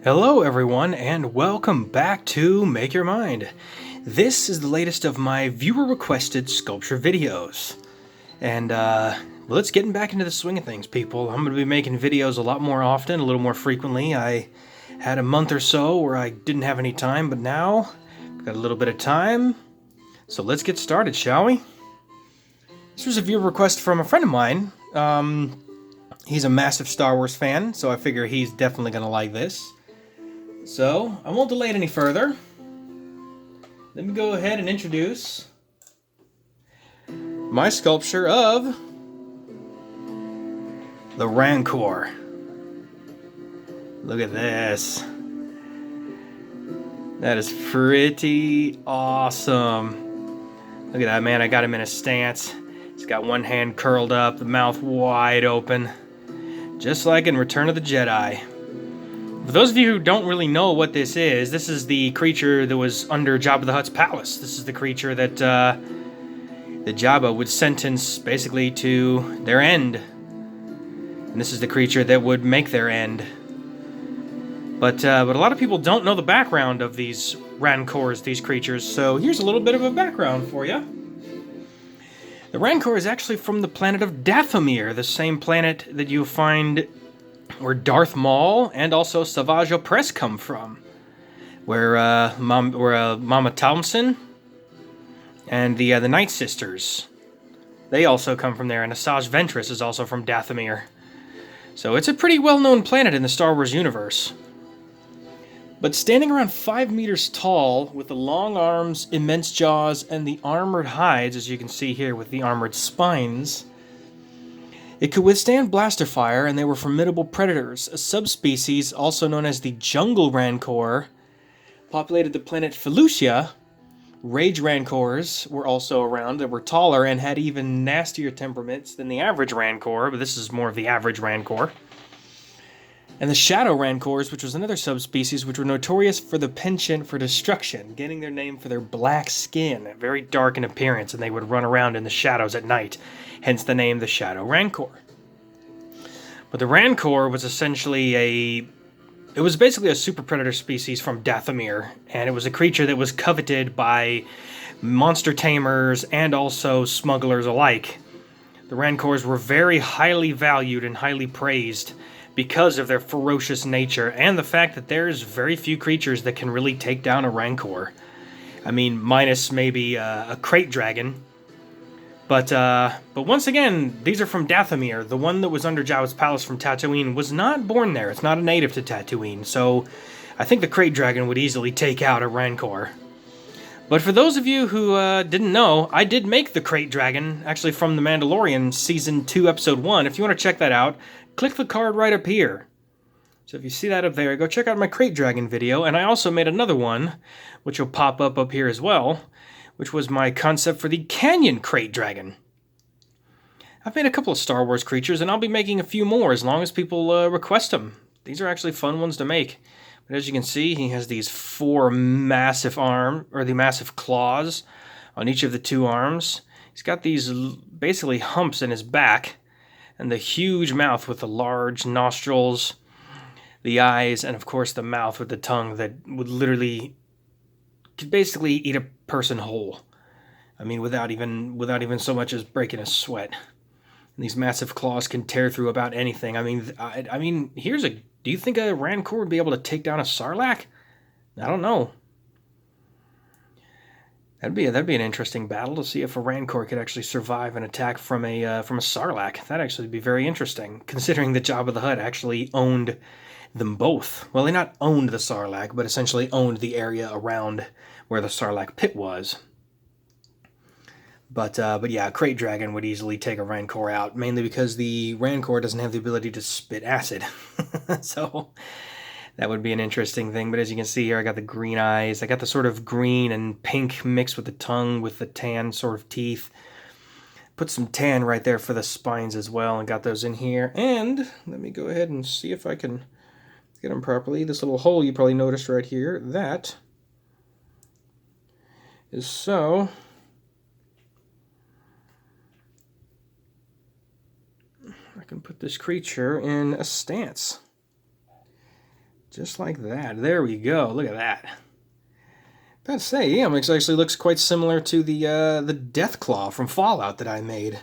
Hello everyone and welcome back to Make Your Mind. This is the latest of my viewer requested sculpture videos. And well, it's getting back into the swing of things, people. I'm going to be making videos a lot more often, a little more frequently. I had a month or so where I didn't have any time, but now I've got a little bit of time. So let's get started, shall we? This was a viewer request from a friend of mine. He's a massive Star Wars fan, so I figure he's definitely going to like this. So, I won't delay it any further. Let me go ahead and introduce my sculpture of the Rancor. Look at this. That is pretty awesome. Look at that, man. I got him in a stance. He's got one hand curled up, the mouth wide open. Just like in Return of the Jedi. For those of you who don't really know what this is the creature that was under Jabba the Hutt's palace. This is the creature that Jabba would sentence basically to their end. And this is the creature that would make their end. But a lot of people don't know the background of these Rancors, these creatures, so here's a little bit of a background for you. The Rancor is actually from the planet of Dathomir, the same planet that you find where Darth Maul and also Savage Opress come from, where Mama Thompson and the Night Sisters, they also come from there, and Asajj Ventress is also from Dathomir. So it's a pretty well-known planet in the Star Wars universe. But standing around 5 meters tall, with the long arms, immense jaws, and the armored hides, as you can see here with the armored spines, it could withstand blaster fire, and they were formidable predators. A subspecies, also known as the Jungle Rancor, populated the planet Felucia. Rage Rancors were also around that were taller and had even nastier temperaments than the average Rancor, but this is more of the average Rancor. And the Shadow Rancors, which was another subspecies, which were notorious for the penchant for destruction, getting their name for their black skin, very dark in appearance, and they would run around in the shadows at night, hence the name the Shadow Rancor. But the Rancor was essentially it was basically a super predator species from Dathomir, and it was a creature that was coveted by monster tamers and also smugglers alike. The Rancors were very highly valued and highly praised because of their ferocious nature and the fact that there's very few creatures that can really take down a Rancor. I mean, minus maybe a crate dragon. But once again, these are from Dathomir. The one that was under Jabba's palace from Tatooine was not born there. It's not a native to Tatooine. So I think the crate dragon would easily take out a Rancor. But for those of you who didn't know, I did make the crate dragon, actually from The Mandalorian Season 2, Episode 1. If you want to check that out, click the card right up here. So if you see that up there, go check out my crate dragon video. And I also made another one, which will pop up here as well, which was my concept for the Canyon crate dragon. I've made a couple of Star Wars creatures, and I'll be making a few more as long as people request them. These are actually fun ones to make. But as you can see, he has these 4 massive massive claws on each of the 2 arms. He's got these basically humps in his back, and the huge mouth with the large nostrils, the eyes, and of course the mouth with the tongue that could basically eat a person whole. I mean, without even so much as breaking a sweat. And these massive claws can tear through about anything. I mean, do you think a Rancor would be able to take down a Sarlacc? I don't know. That'd be an interesting battle to see if a Rancor could actually survive an attack from a Sarlacc. That'd actually be very interesting, considering that Jabba the Hutt actually owned them both. Well, they not owned the Sarlacc, but essentially owned the area around where the Sarlacc pit was. But yeah, a crate dragon would easily take a Rancor out, mainly because the Rancor doesn't have the ability to spit acid. So that would be an interesting thing. But as you can see here, I got the green eyes. I got the sort of green and pink mixed with the tongue with the tan sort of teeth. Put some tan right there for the spines as well, and got those in here. And let me go ahead and see if I can get them properly. This little hole you probably noticed right here, that is so I can put this creature in a stance. Just like that. There we go. Look at that. Gotta say, yeah, it actually looks quite similar to the Death Claw from Fallout that I made.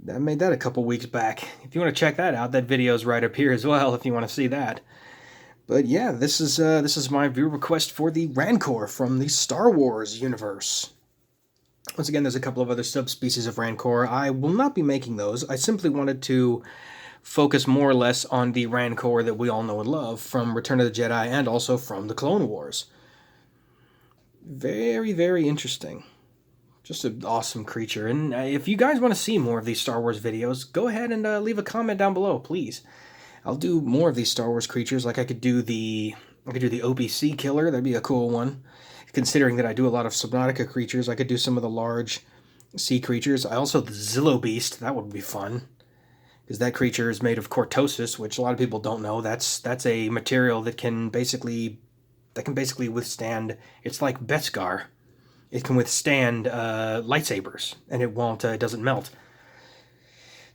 I made that a couple weeks back. If you want to check that out, that video's right up here as well if you want to see that. But yeah, this is my viewer request for the Rancor from the Star Wars universe. Once again, there's a couple of other subspecies of Rancor. I will not be making those. I simply wanted to focus more or less on the Rancor that we all know and love from Return of the Jedi and also from the Clone Wars. Very, very interesting. Just an awesome creature. And if you guys want to see more of these Star Wars videos, go ahead and leave a comment down below, please. I'll do more of these Star Wars creatures. Like I could do the OPC killer. That'd be a cool one. Considering that I do a lot of Subnautica creatures, I could do some of the large sea creatures. I also the Zillo Beast. That would be fun. Because that creature is made of cortosis, which a lot of people don't know. That's a material that can basically withstand. It's like Beskar. It can withstand lightsabers, and it won't. It doesn't melt.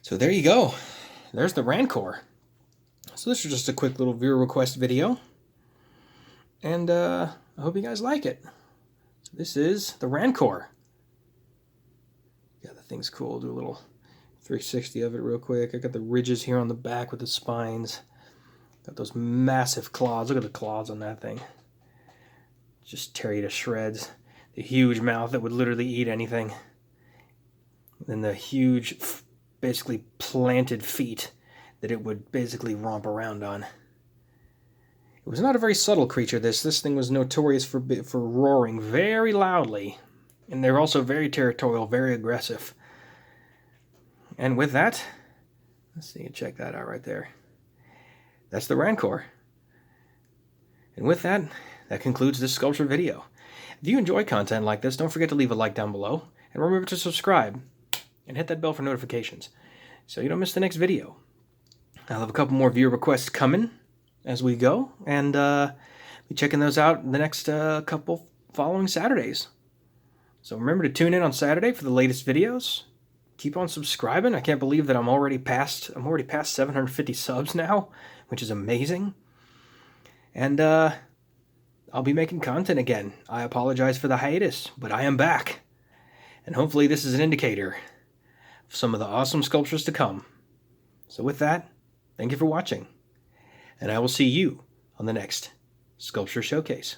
So there you go. There's the Rancor. So this is just a quick little viewer request video, and I hope you guys like it. So this is the Rancor. Yeah, the thing's cool. Do a little 360 of it real quick. I got the ridges here on the back with the spines. Got those massive claws. Look at the claws on that thing. Just tear you to shreds. The huge mouth that would literally eat anything. And the huge, basically planted feet that it would basically romp around on. It was not a very subtle creature, this thing was notorious for roaring very loudly. And they're also very territorial, very aggressive. And with that, let's see, check that out right there. That's the Rancor. And with that, that concludes this sculpture video. If you enjoy content like this, don't forget to leave a like down below. And remember to subscribe and hit that bell for notifications so you don't miss the next video. I'll have a couple more viewer requests coming as we go. And be checking those out the next couple following Saturdays. So remember to tune in on Saturday for the latest videos. Keep on subscribing. I can't believe that I'm already past 750 subs now, which is amazing. And I'll be making content again. I apologize for the hiatus, but I am back. And hopefully this is an indicator of some of the awesome sculptures to come. So with that, thank you for watching. And I will see you on the next Sculpture Showcase.